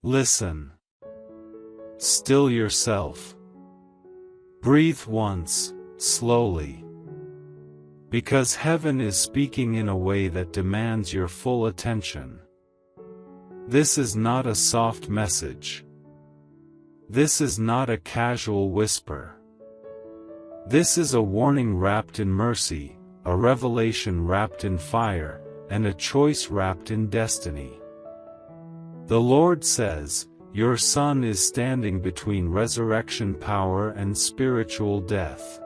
Listen. Still yourself. Breathe once, slowly. Because heaven is speaking in a way that demands your full attention. This is not a soft message. This is not a casual whisper. This is a warning wrapped in mercy, a revelation wrapped in fire, and a choice wrapped in destiny. The Lord says, your son is standing between resurrection power and spiritual death.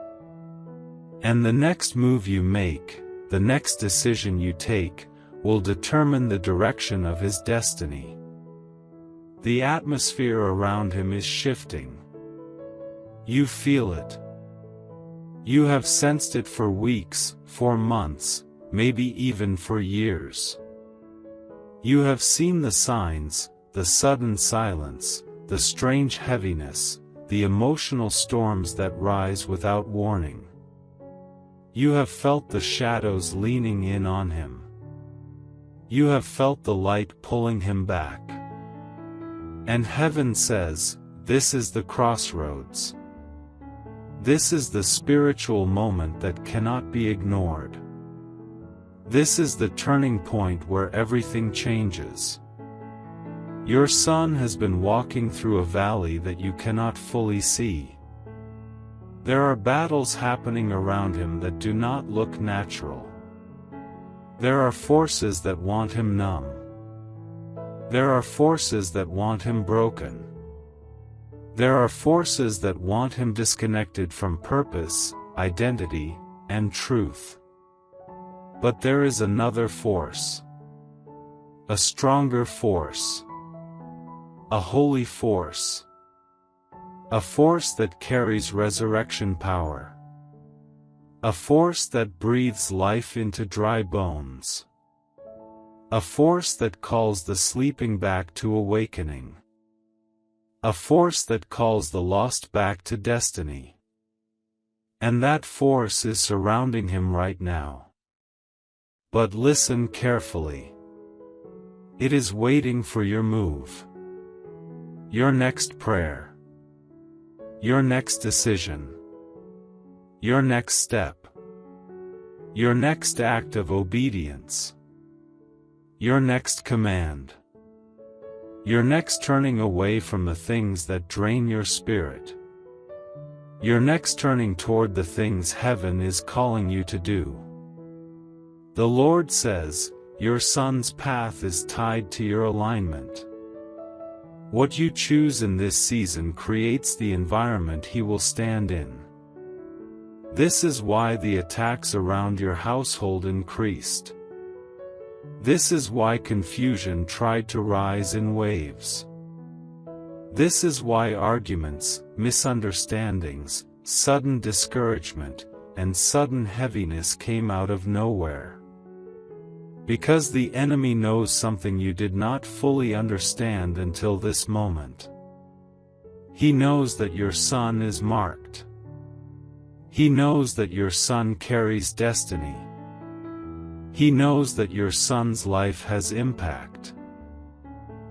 And the next move you make, the next decision you take, will determine the direction of his destiny. The atmosphere around him is shifting. You feel it. You have sensed it for weeks, for months, maybe even for years. You have seen the signs, the sudden silence, the strange heaviness, the emotional storms that rise without warning. You have felt the shadows leaning in on him. You have felt the light pulling him back. And heaven says, this is the crossroads. This is the spiritual moment that cannot be ignored. This is the turning point where everything changes. Your son has been walking through a valley that you cannot fully see. There are battles happening around him that do not look natural. There are forces that want him numb. There are forces that want him broken. There are forces that want him disconnected from purpose, identity, and truth. But there is another force. A stronger force. A holy force. A force that carries resurrection power. A force that breathes life into dry bones. A force that calls the sleeping back to awakening. A force that calls the lost back to destiny. And that force is surrounding him right now. But listen carefully. It is waiting for your move. Your next prayer. Your next decision. Your next step. Your next act of obedience. Your next command. Your next turning away from the things that drain your spirit. Your next turning toward the things heaven is calling you to do. The Lord says, your son's path is tied to your alignment. What you choose in this season creates the environment he will stand in. This is why the attacks around your household increased. This is why confusion tried to rise in waves. This is why arguments, misunderstandings, sudden discouragement, and sudden heaviness came out of nowhere. Because the enemy knows something you did not fully understand until this moment. He knows that your son is marked. He knows that your son carries destiny. He knows that your son's life has impact.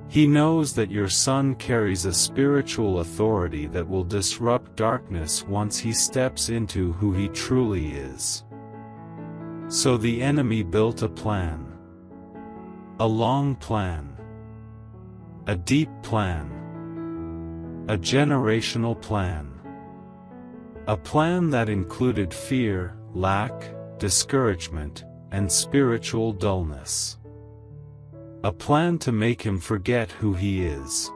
He knows that your son carries a spiritual authority that will disrupt darkness once he steps into who he truly is. So the enemy built a plan. A long plan. A deep plan. A generational plan. A plan that included fear, lack, discouragement, and spiritual dullness. A plan to make him forget who he is.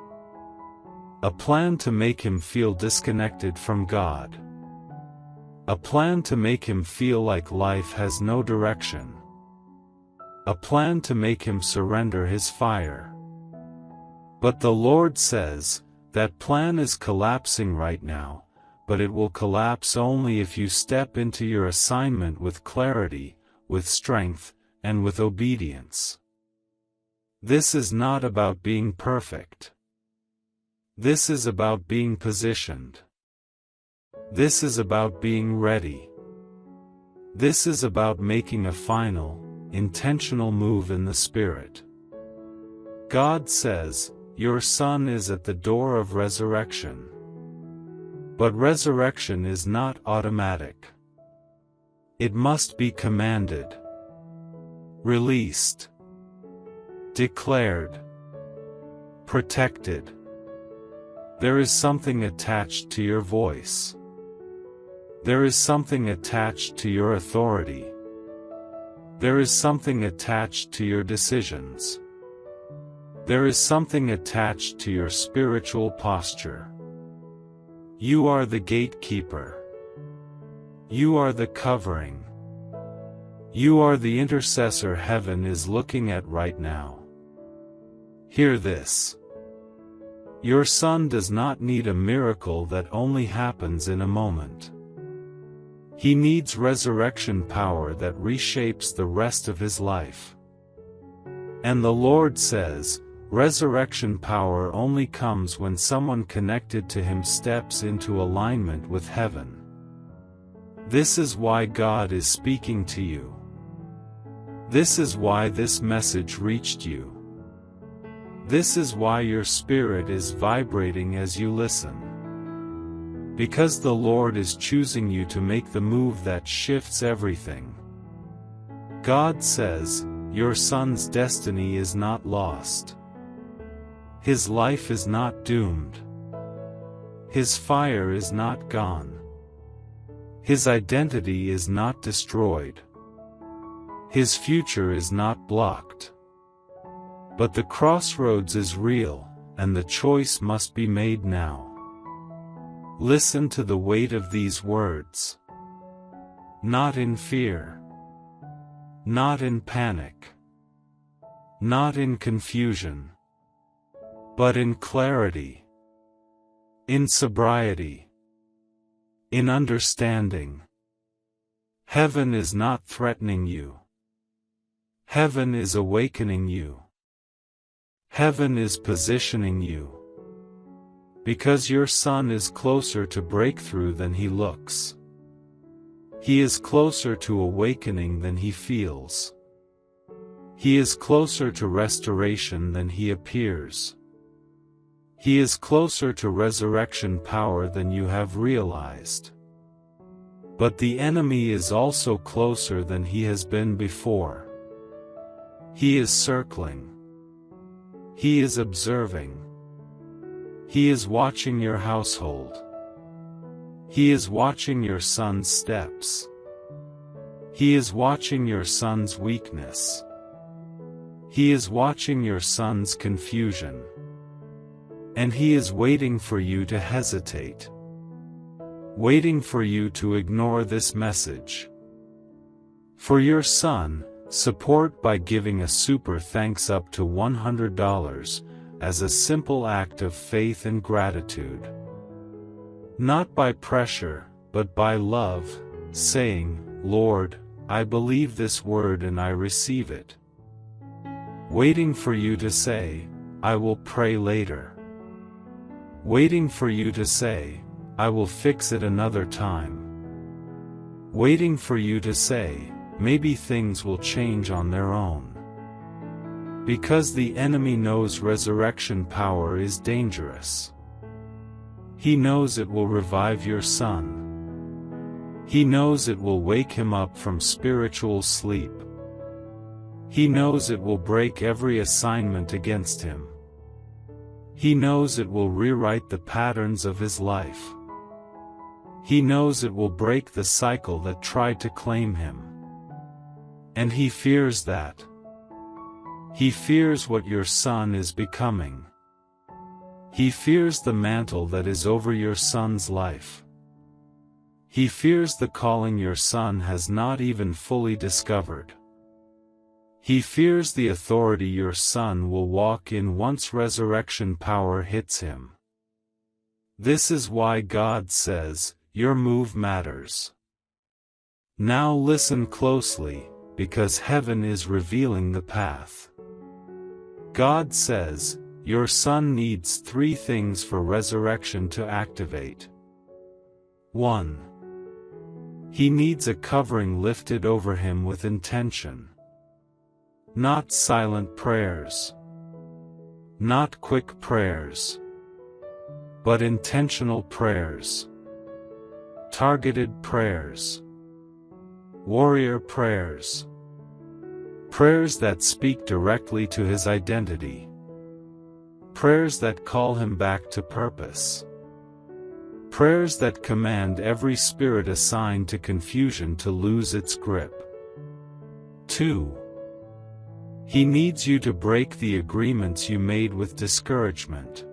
A plan to make him feel disconnected from God. A plan to make him feel like life has no direction. A plan to make him surrender his fire. But the Lord says, that plan is collapsing right now, but it will collapse only if you step into your assignment with clarity, with strength, and with obedience. This is not about being perfect. This is about being positioned. This is about being ready. This is about making a final, intentional move in the Spirit. God says, your son is at the door of resurrection. But resurrection is not automatic. It must be commanded, released, declared, protected. There is something attached to your voice. There is something attached to your authority. There is something attached to your decisions. There is something attached to your spiritual posture. You are the gatekeeper. You are the covering. You are the intercessor heaven is looking at right now. Hear this. Your son does not need a miracle that only happens in a moment. He needs resurrection power that reshapes the rest of his life. And the Lord says, resurrection power only comes when someone connected to him steps into alignment with heaven. This is why God is speaking to you. This is why this message reached you. This is why your spirit is vibrating as you listen. Because the Lord is choosing you to make the move that shifts everything. God says, your son's destiny is not lost. His life is not doomed. His fire is not gone. His identity is not destroyed. His future is not blocked. But the crossroads is real, and the choice must be made now. Listen to the weight of these words. Not in fear. Not in panic. Not in confusion. But in clarity. In sobriety. In understanding. Heaven is not threatening you. Heaven is awakening you. Heaven is positioning you. Because your son is closer to breakthrough than he looks. He is closer to awakening than he feels. He is closer to restoration than he appears. He is closer to resurrection power than you have realized. But the enemy is also closer than he has been before. He is circling. He is observing. He is watching your household. He is watching your son's steps. He is watching your son's weakness. He is watching your son's confusion. And he is waiting for you to hesitate. Waiting for you to ignore this message. For your son, support by giving a super thanks up to $100 as a simple act of faith and gratitude. Not by pressure, but by love, saying, Lord, I believe this word and I receive it. Waiting for you to say, I will pray later. Waiting for you to say, I will fix it another time. Waiting for you to say, maybe things will change on their own. Because the enemy knows resurrection power is dangerous. He knows it will revive your son. He knows it will wake him up from spiritual sleep. He knows it will break every assignment against him. He knows it will rewrite the patterns of his life. He knows it will break the cycle that tried to claim him. And he fears that. He fears what your son is becoming. He fears the mantle that is over your son's life. He fears the calling your son has not even fully discovered. He fears the authority your son will walk in once resurrection power hits him. This is why God says, your move matters. Now listen closely, because heaven is revealing the path. God says, your son needs 3 things for resurrection to activate. 1. He needs a covering lifted over him with intention. Not silent prayers. Not quick prayers, but intentional prayers. Targeted prayers. Warrior prayers. Prayers that speak directly to his identity. Prayers that call him back to purpose. Prayers that command every spirit assigned to confusion to lose its grip. 2. He needs you to break the agreements you made with discouragement.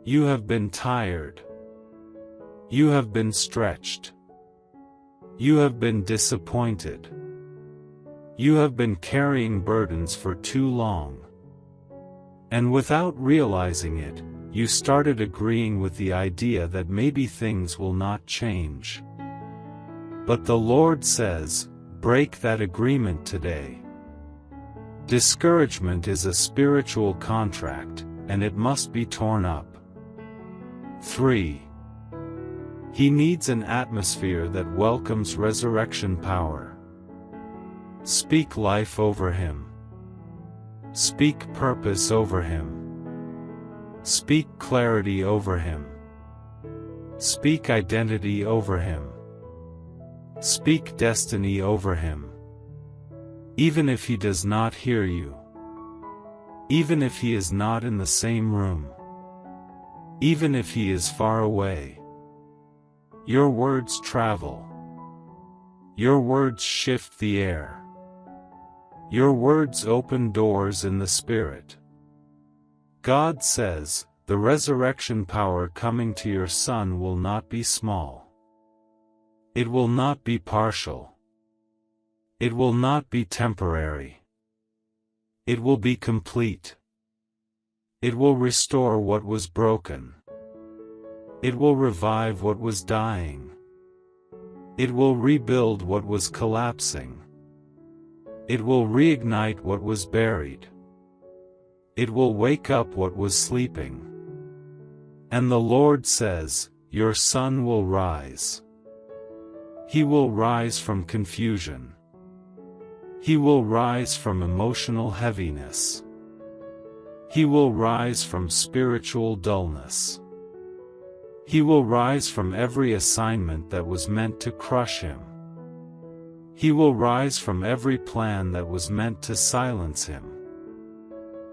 You have been tired. You have been stretched. You have been disappointed. You have been carrying burdens for too long. And without realizing it, you started agreeing with the idea that maybe things will not change. But the Lord says, break that agreement today. Discouragement is a spiritual contract, and it must be torn up. 3. He needs an atmosphere that welcomes resurrection power. Speak life over him. Speak purpose over him. Speak clarity over him. Speak identity over him. Speak destiny over him. Even if he does not hear you. Even if he is not in the same room. Even if he is far away. Your words travel. Your words shift the air. Your words open doors in the Spirit. God says, the resurrection power coming to your son will not be small. It will not be partial. It will not be temporary. It will be complete. It will restore what was broken. It will revive what was dying. It will rebuild what was collapsing. It will reignite what was buried. It will wake up what was sleeping. And the Lord says, your son will rise. He will rise from confusion. He will rise from emotional heaviness. He will rise from spiritual dullness. He will rise from every assignment that was meant to crush him. He will rise from every plan that was meant to silence him.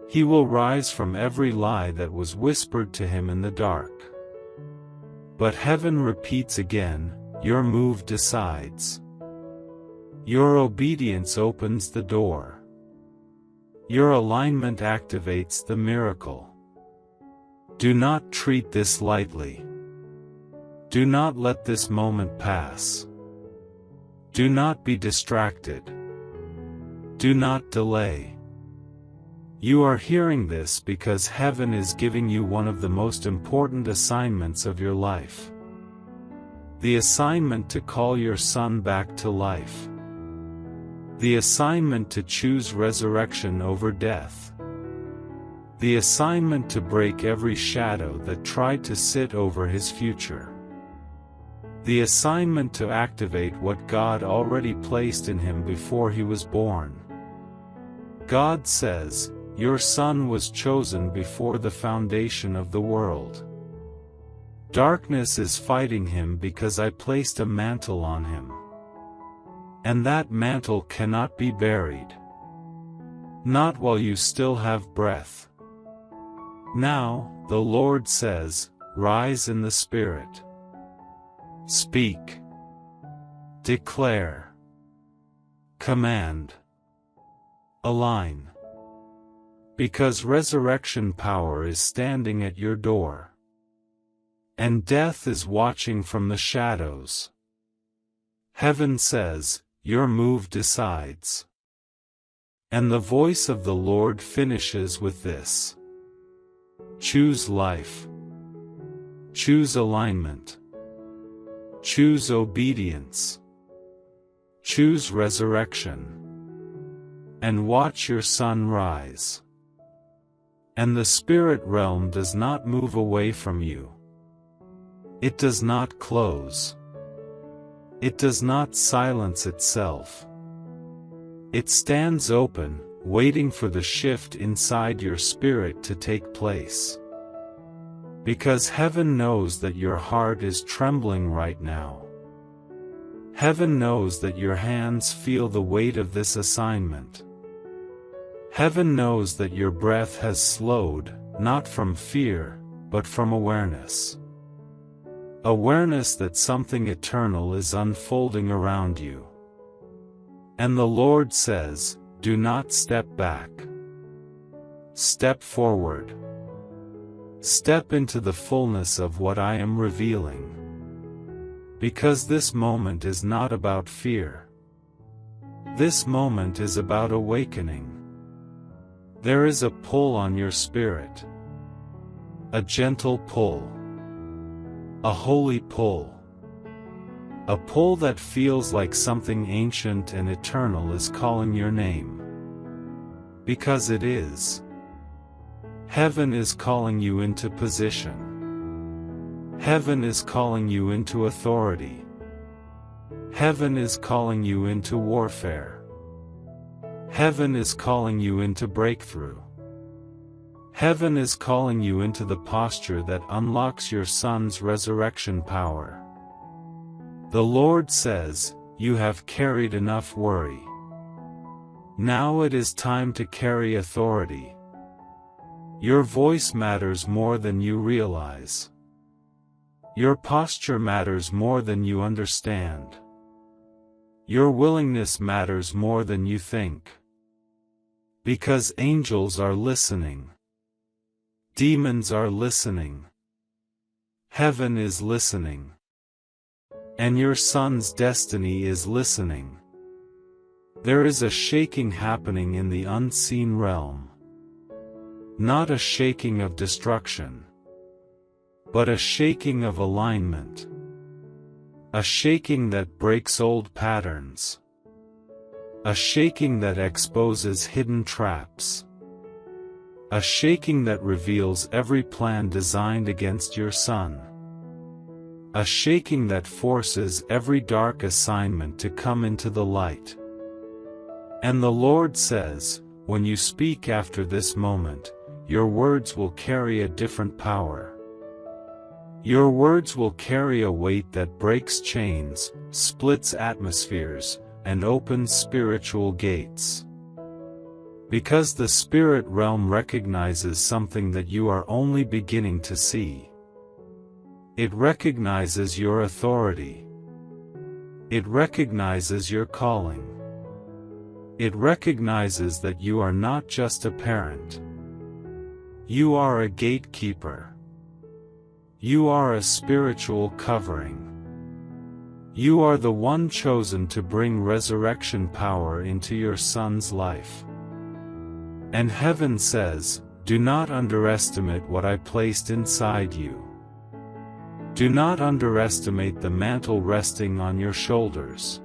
He will rise from every lie that was whispered to him in the dark. But heaven repeats again, your move decides. Your obedience opens the door. Your alignment activates the miracle. Do not treat this lightly. Do not let this moment pass. Do not be distracted. Do not delay. You are hearing this because heaven is giving you one of the most important assignments of your life. The assignment to call your son back to life. The assignment to choose resurrection over death. The assignment to break every shadow that tried to sit over his future. The assignment to activate what God already placed in him before he was born. God says, your son was chosen before the foundation of the world. Darkness is fighting him because I placed a mantle on him. And that mantle cannot be buried. Not while you still have breath. Now, the Lord says, rise in the Spirit. Speak. Declare. Command. Align. Because resurrection power is standing at your door. And death is watching from the shadows. Heaven says, your move decides. And the voice of the Lord finishes with this. Choose life. Choose alignment. Choose obedience. Choose resurrection. And watch your son rise. And the spirit realm does not move away from you. It does not close. It does not silence itself. It stands open, waiting for the shift inside your spirit to take place. Because heaven knows that your heart is trembling right now. Heaven knows that your hands feel the weight of this assignment. Heaven knows that your breath has slowed, not from fear, but from awareness. Awareness that something eternal is unfolding around you. And the Lord says, do not step back. Step forward. Step into the fullness of what I am revealing. Because this moment is not about fear. This moment is about awakening. There is a pull on your spirit. A gentle pull. A holy pull. A pull that feels like something ancient and eternal is calling your name. Because it is. Heaven is calling you into position. Heaven is calling you into authority. Heaven is calling you into warfare. Heaven is calling you into breakthrough. Heaven is calling you into the posture that unlocks your Son's resurrection power. The Lord says, you have carried enough worry. Now it is time to carry authority. Your voice matters more than you realize. Your posture matters more than you understand. Your willingness matters more than you think. Because angels are listening. Demons are listening. Heaven is listening. And your Son's destiny is listening. There is a shaking happening in the unseen realm. Not a shaking of destruction, but a shaking of alignment. A shaking that breaks old patterns. A shaking that exposes hidden traps. A shaking that reveals every plan designed against your Son. A shaking that forces every dark assignment to come into the light. And the Lord says, when you speak after this moment, your words will carry a different power. Your words will carry a weight that breaks chains, splits atmospheres, and opens spiritual gates. Because the spirit realm recognizes something that you are only beginning to see. It recognizes your authority. It recognizes your calling. It recognizes that you are not just a parent. You are a gatekeeper. You are a spiritual covering. You are the one chosen to bring resurrection power into your Son's life. And heaven says, do not underestimate what I placed inside you. Do not underestimate the mantle resting on your shoulders.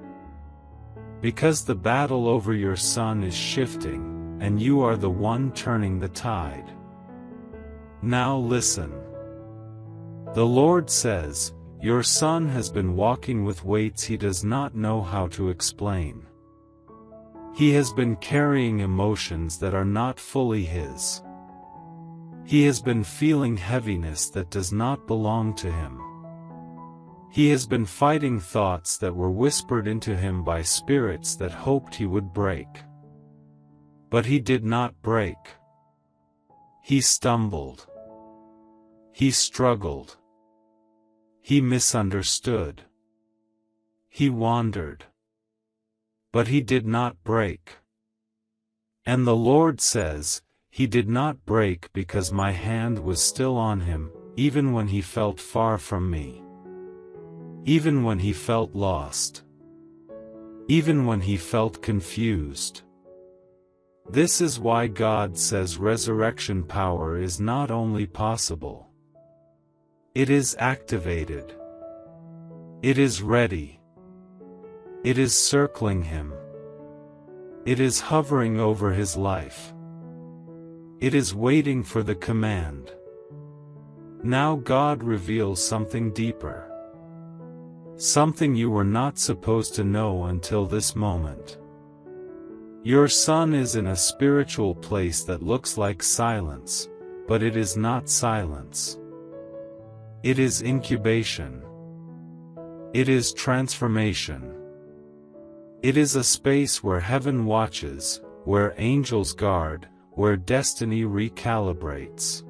Because the battle over your Son is shifting, and you are the one turning the tide. Now listen. The Lord says, your Son has been walking with weights he does not know how to explain. He has been carrying emotions that are not fully his. He has been feeling heaviness that does not belong to him. He has been fighting thoughts that were whispered into him by spirits that hoped he would break. But he did not break. He stumbled. He struggled. He misunderstood. He wandered. But he did not break. And the Lord says, he did not break because my hand was still on him, even when he felt far from me. Even when he felt lost. Even when he felt confused. This is why God says resurrection power is not only possible. It is activated. It is ready. It is circling him. It is hovering over his life. It is waiting for the command. Now God reveals something deeper. Something you were not supposed to know until this moment. Your son is in a spiritual place that looks like silence, but it is not silence. It is incubation. It is transformation. It is a space where heaven watches, where angels guard, where destiny recalibrates.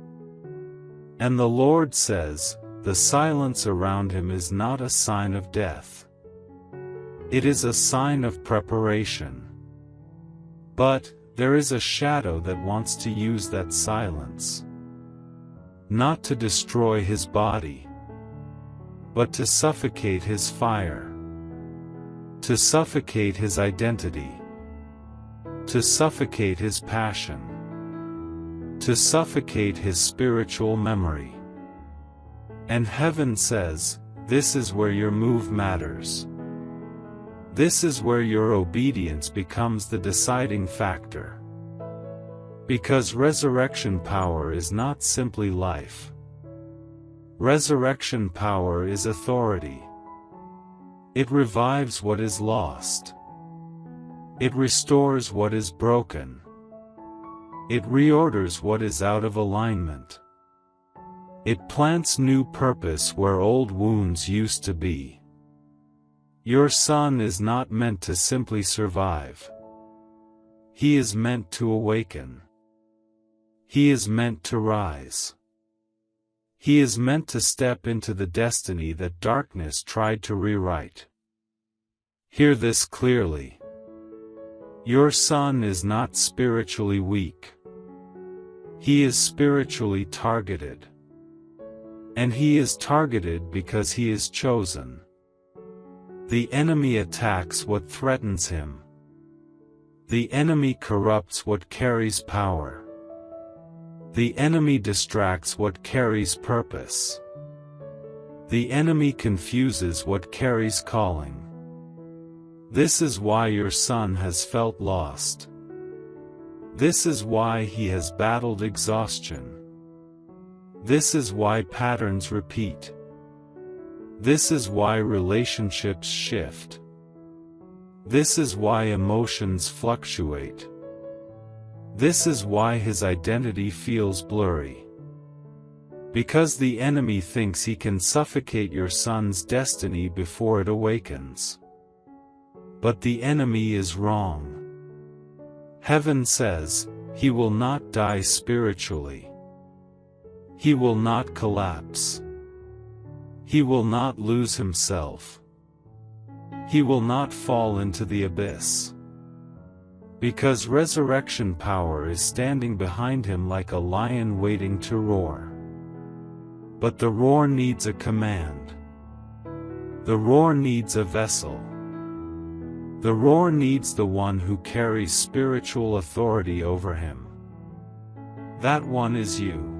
And the Lord says, the silence around him is not a sign of death. It is a sign of preparation. But, there is a shadow that wants to use that silence. Not to destroy his body, but to suffocate his fire. To suffocate his identity. To suffocate his passion. To suffocate his spiritual memory. And heaven says, this is where your move matters. This is where your obedience becomes the deciding factor. Because resurrection power is not simply life. Resurrection power is authority. It revives what is lost. It restores what is broken. It reorders what is out of alignment. It plants new purpose where old wounds used to be. Your son is not meant to simply survive. He is meant to awaken. He is meant to rise. He is meant to step into the destiny that darkness tried to rewrite. Hear this clearly. Your son is not spiritually weak. He is spiritually targeted. And he is targeted because he is chosen. The enemy attacks what threatens him. The enemy corrupts what carries power. The enemy distracts what carries purpose. The enemy confuses what carries calling. This is why your son has felt lost. This is why he has battled exhaustion. This is why patterns repeat. This is why relationships shift. This is why emotions fluctuate. This is why his identity feels blurry. Because the enemy thinks he can suffocate your son's destiny before it awakens. But the enemy is wrong. Heaven says, he will not die spiritually. He will not collapse. He will not lose himself. He will not fall into the abyss. Because resurrection power is standing behind him like a lion waiting to roar. But the roar needs a command. The roar needs a vessel. The roar needs the one who carries spiritual authority over him. That one is you.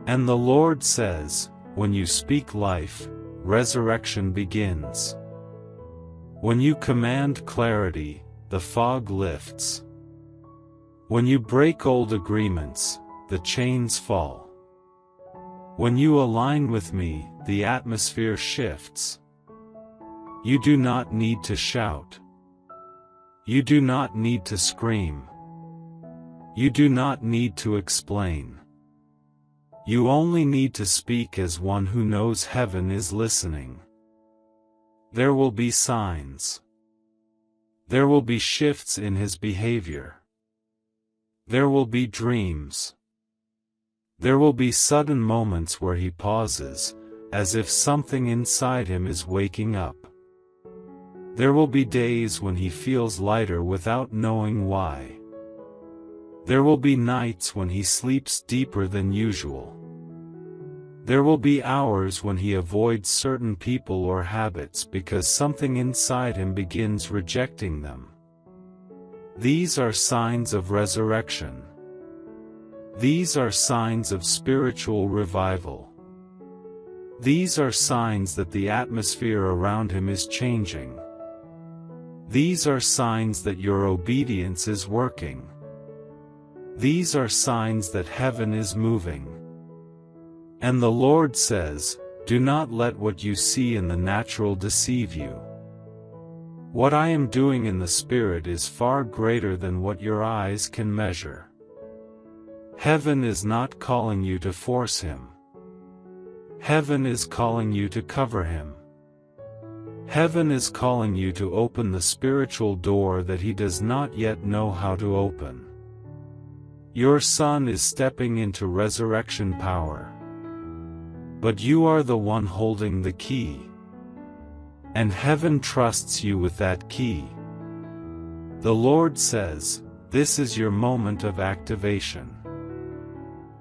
And the Lord says, when you speak life, resurrection begins. When you command clarity, the fog lifts. When you break old agreements, the chains fall. When you align with me, the atmosphere shifts. You do not need to shout. You do not need to scream. You do not need to explain. You only need to speak as one who knows heaven is listening. There will be signs. There will be shifts in his behavior. There will be dreams. There will be sudden moments where he pauses, as if something inside him is waking up. There will be days when he feels lighter without knowing why. There will be nights when he sleeps deeper than usual. There will be hours when he avoids certain people or habits because something inside him begins rejecting them. These are signs of resurrection. These are signs of spiritual revival. These are signs that the atmosphere around him is changing. These are signs that your obedience is working. These are signs that heaven is moving. And the Lord says, do not let what you see in the natural deceive you. What I am doing in the Spirit is far greater than what your eyes can measure. Heaven is not calling you to force Him. Heaven is calling you to cover Him. Heaven is calling you to open the spiritual door that He does not yet know how to open. Your Son is stepping into resurrection power. But you are the one holding the key. And heaven trusts you with that key. The Lord says, this is your moment of activation.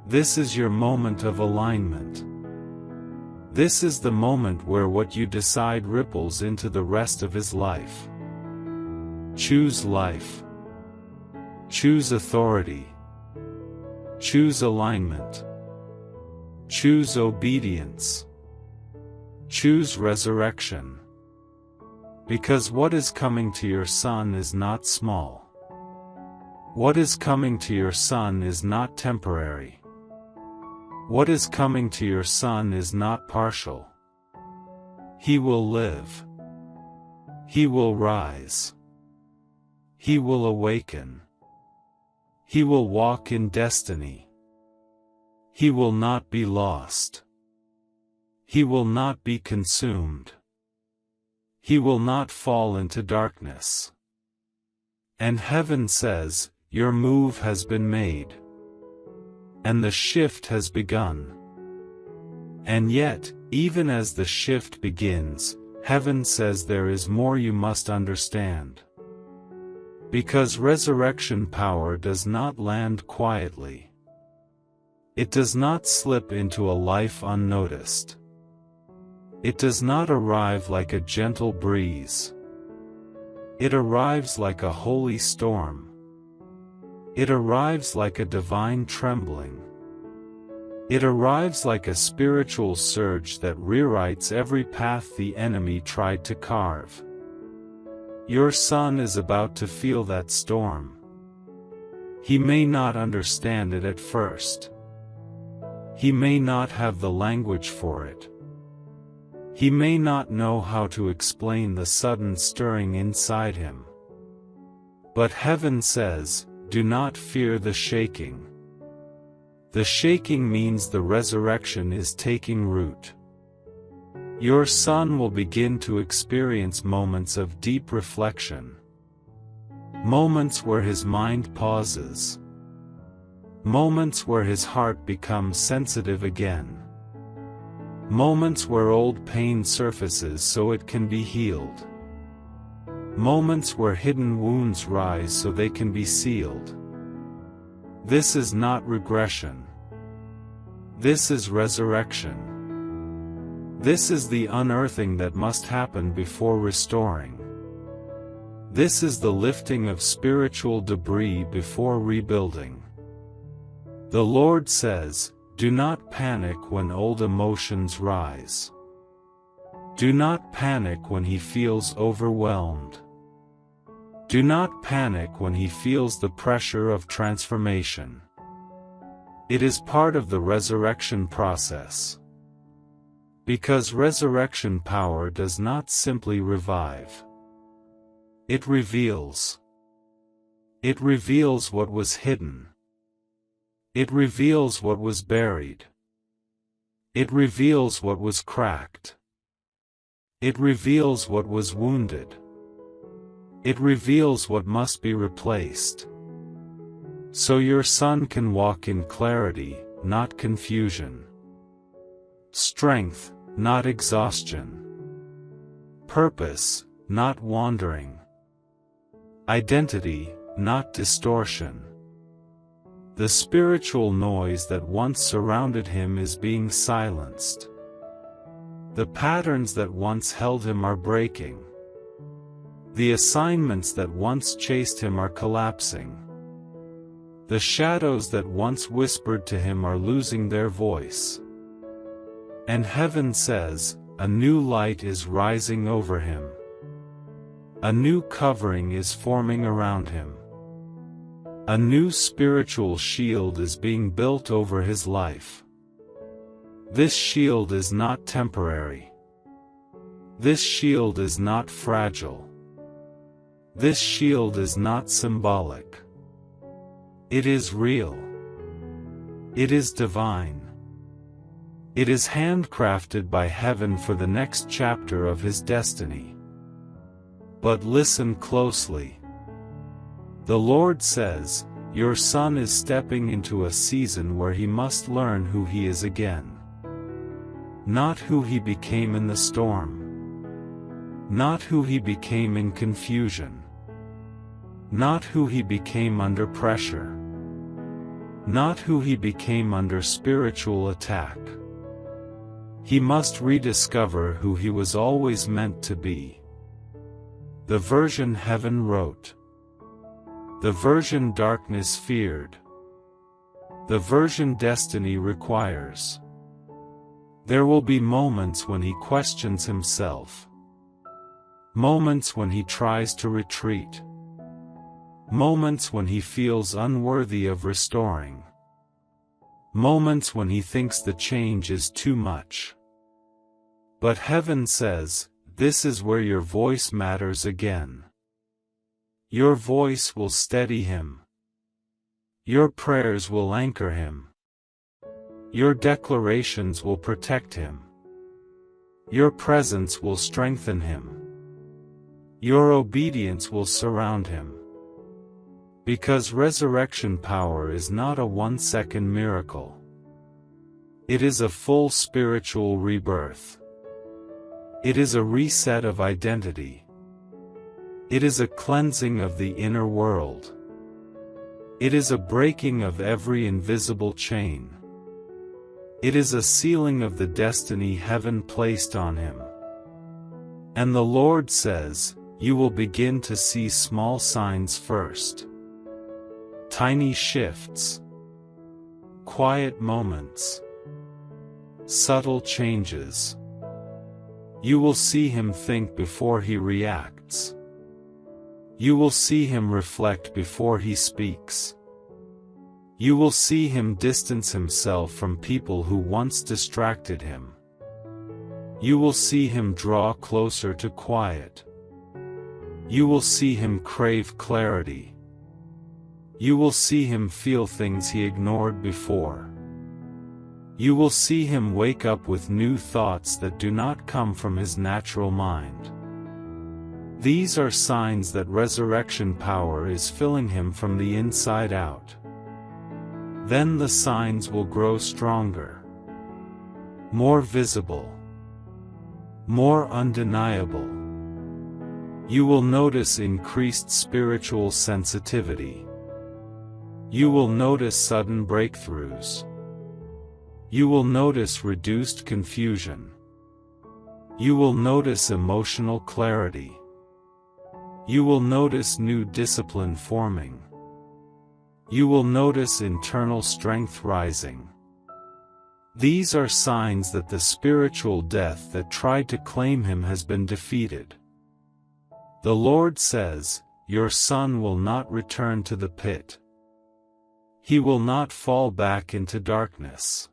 This is your moment of alignment. This is the moment where what you decide ripples into the rest of His life. Choose life. Choose authority. Choose alignment. Choose obedience. Choose resurrection. Because what is coming to your Son is not small. What is coming to your Son is not temporary. What is coming to your Son is not partial. He will live. He will rise. He will awaken. He will walk in destiny. He will not be lost. He will not be consumed. He will not fall into darkness. And heaven says, your move has been made. And the shift has begun. And yet, even as the shift begins, heaven says there is more you must understand. Because resurrection power does not land quietly. It does not slip into a life unnoticed. It does not arrive like a gentle breeze. It arrives like a holy storm. It arrives like a divine trembling. It arrives like a spiritual surge that rewrites every path the enemy tried to carve. Your Son is about to feel that storm. He may not understand it at first. He may not have the language for it. He may not know how to explain the sudden stirring inside him. But heaven says, do not fear the shaking. The shaking means the resurrection is taking root. Your Son will begin to experience moments of deep reflection. Moments where his mind pauses. Moments where his heart becomes sensitive again. Moments where old pain surfaces so it can be healed. Moments where hidden wounds rise so they can be sealed. This is not regression. This is resurrection. This is the unearthing that must happen before restoring. This is the lifting of spiritual debris before rebuilding. The Lord says, do not panic when old emotions rise. Do not panic when he feels overwhelmed. Do not panic when he feels the pressure of transformation. It is part of the resurrection process. Because resurrection power does not simply revive. It reveals. It reveals what was hidden. It reveals what was buried. It reveals what was cracked. It reveals what was wounded. It reveals what must be replaced. So your Son can walk in clarity, not confusion. Strength, not exhaustion. Purpose, not wandering. Identity, not distortion. The spiritual noise that once surrounded him is being silenced. The patterns that once held him are breaking. The assignments that once chased him are collapsing. The shadows that once whispered to him are losing their voice. And heaven says, a new light is rising over him. A new covering is forming around him. A new spiritual shield is being built over his life. This shield is not temporary. This shield is not fragile. This shield is not symbolic. It is real. It is divine. It is handcrafted by heaven for the next chapter of his destiny. But listen closely. The Lord says, your son is stepping into a season where he must learn who he is again. Not who he became in the storm. Not who he became in confusion. Not who he became under pressure. Not who he became under spiritual attack. He must rediscover who he was always meant to be. The version heaven wrote. The version darkness feared. The version destiny requires. There will be moments when he questions himself. Moments when he tries to retreat. Moments when he feels unworthy of restoring. Moments when he thinks the change is too much. But heaven says, this is where your voice matters again. Your voice will steady him. Your prayers will anchor him. Your declarations will protect him. Your presence will strengthen him. Your obedience will surround him. Because resurrection power is not a 1-second miracle. It is a full spiritual rebirth. It is a reset of identity. It is a cleansing of the inner world. It is a breaking of every invisible chain. It is a sealing of the destiny heaven placed on him. And the Lord says, you will begin to see small signs first. Tiny shifts. Quiet moments. Subtle changes. You will see him think before he reacts. You will see him reflect before he speaks. You will see him distance himself from people who once distracted him. You will see him draw closer to quiet. You will see him crave clarity. You will see him feel things he ignored before. You will see him wake up with new thoughts that do not come from his natural mind. These are signs that resurrection power is filling him from the inside out. Then the signs will grow stronger, more visible, more undeniable. You will notice increased spiritual sensitivity. You will notice sudden breakthroughs. You will notice reduced confusion. You will notice emotional clarity. You will notice new discipline forming. You will notice internal strength rising. These are signs that the spiritual death that tried to claim him has been defeated. The Lord says, your son will not return to the pit. He will not fall back into darkness.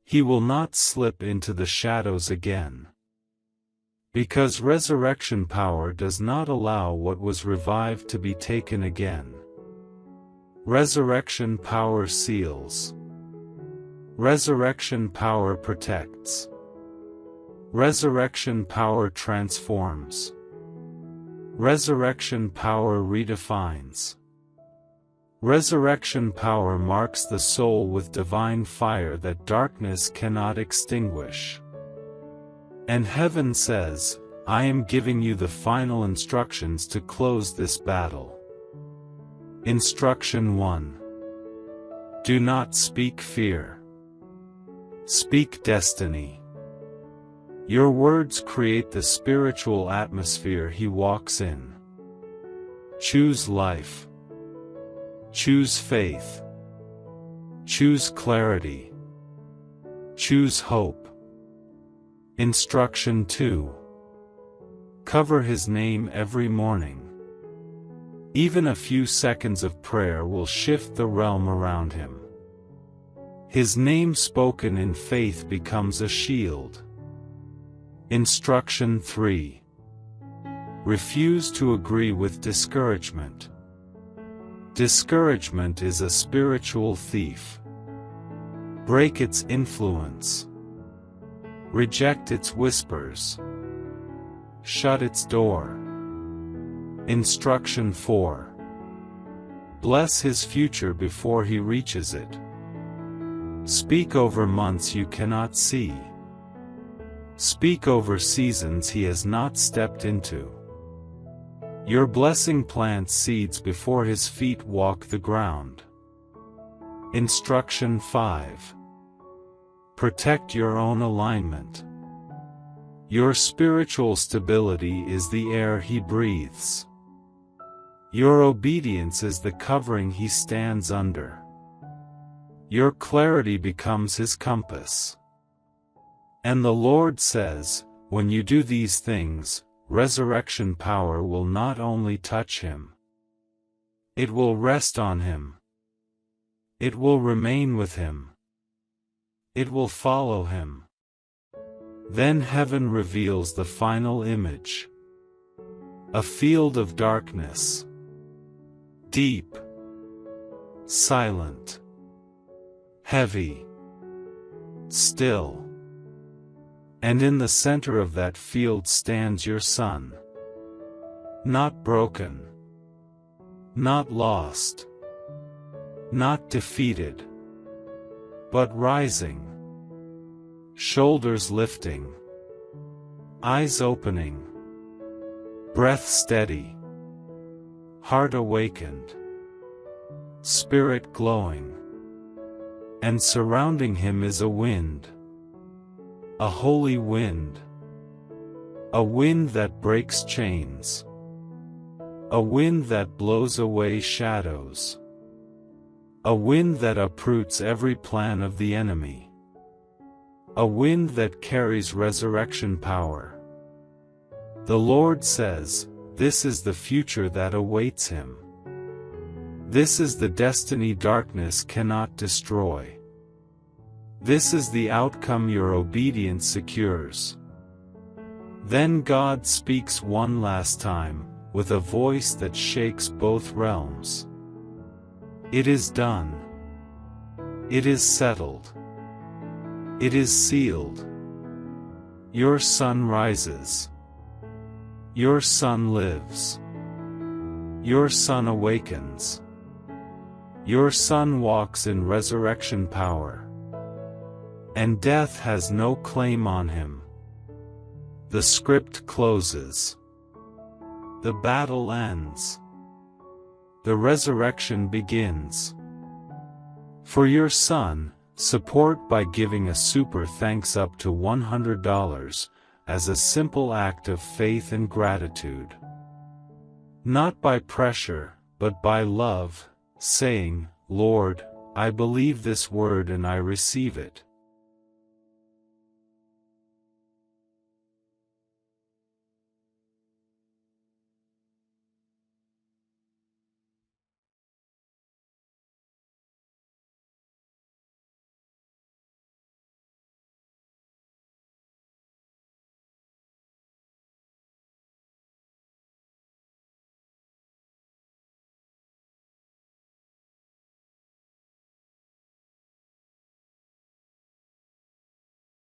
He will not slip into the shadows again. Because resurrection power does not allow what was revived to be taken again. Resurrection power seals. Resurrection power protects. Resurrection power transforms. Resurrection power redefines. Resurrection power marks the soul with divine fire that darkness cannot extinguish. And heaven says, I am giving you the final instructions to close this battle. Instruction 1. Do not speak fear. Speak destiny. Your words create the spiritual atmosphere he walks in. Choose life. Choose faith. Choose clarity. Choose hope. Instruction 2. Cover his name every morning. Even a few seconds of prayer will shift the realm around him. His name spoken in faith becomes a shield. Instruction 3. Refuse to agree with discouragement. Discouragement is a spiritual thief. Break its influence. Reject its whispers. Shut its door. Instruction 4. Bless his future before he reaches it. Speak over months you cannot see. Speak over seasons he has not stepped into. Your blessing plants seeds before his feet walk the ground. Instruction 5. Protect your own alignment. Your spiritual stability is the air he breathes. Your obedience is the covering he stands under. Your clarity becomes his compass. And the Lord says, when you do these things, resurrection power will not only touch him. It will rest on him. It will remain with him. It will follow him. Then heaven reveals the final image. A field of darkness. Deep. Silent. Heavy. Still. And in the center of that field stands your son. Not broken. Not lost. Not defeated. But rising. Shoulders lifting. Eyes opening. Breath steady. Heart awakened. Spirit glowing. And surrounding him is a wind. A holy wind. A wind that breaks chains. A wind that blows away shadows. A wind that uproots every plan of the enemy. A wind that carries resurrection power. The Lord says, this is the future that awaits him. This is the destiny darkness cannot destroy. This is the outcome your obedience secures. Then God speaks one last time, with a voice that shakes both realms. It is done. It is settled. It is sealed. Your son rises. Your son lives. Your son awakens. Your son walks in resurrection power. And death has no claim on him. The script closes. The battle ends. The resurrection begins. For your son, support by giving a super thanks up to $100 as a simple act of faith and gratitude. Not by pressure, but by love, saying, Lord, I believe this word and I receive it.